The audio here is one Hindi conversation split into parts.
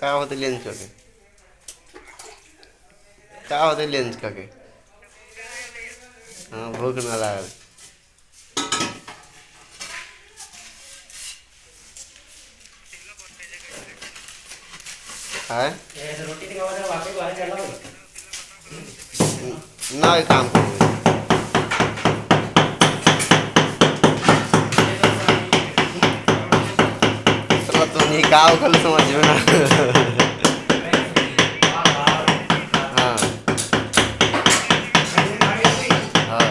का होते लेंस के का होते लेंस के हाँ भूख ना लागल है ना एक काम करो चलो तो नहीं का कल समझ में ना हाँ हाँ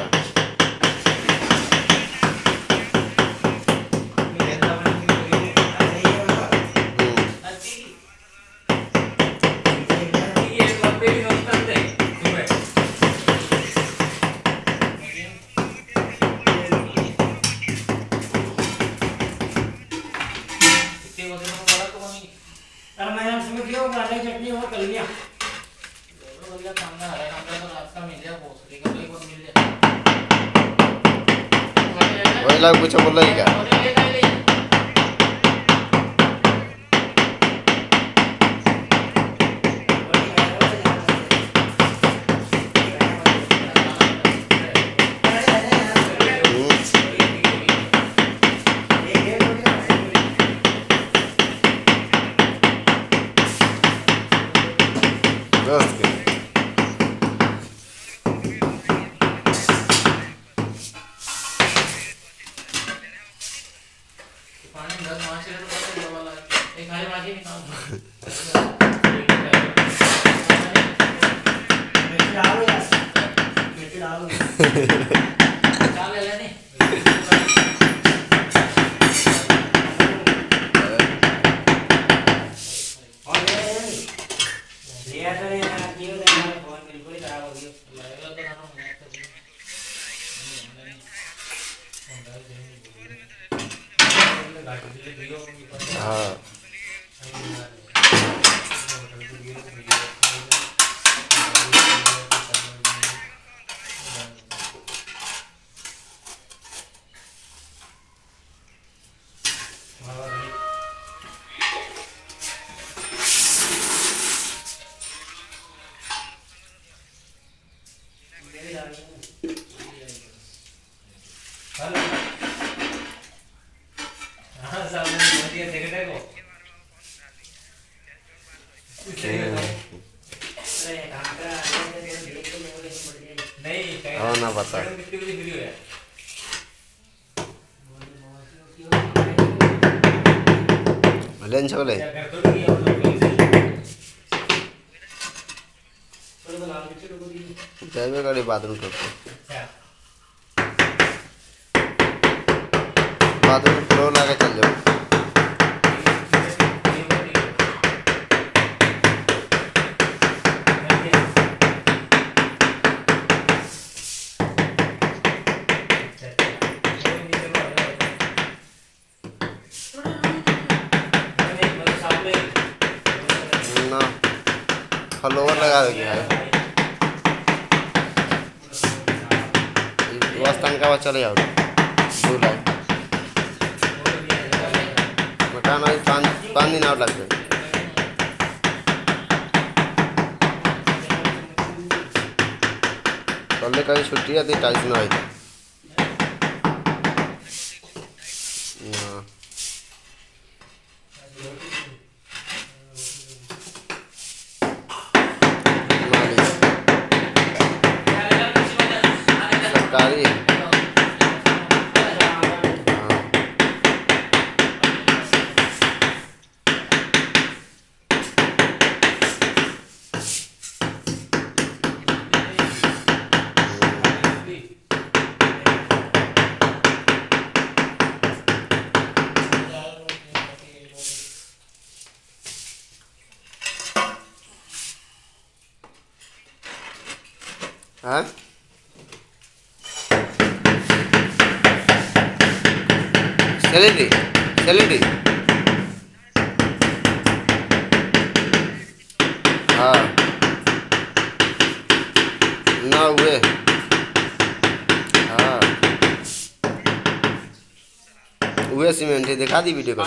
वही लोग कुछ बोल रही क्या दोस्त के हाँ ना बता लेंस चले जाइए गाड़ी बाथरूम फ्लो लगा चल जाओ ना फ्लोवर लगा देगी है वास्तान का चले जाओ दो लाख मकान आज पाँच दिन और लग गए कल कहीं छुट्टी आती टाइस ना आई सरकारी हाँ सैलरी सैलरी हाँ ना हुए हाँ हुए सीमेंट दिखा दी वीडियो को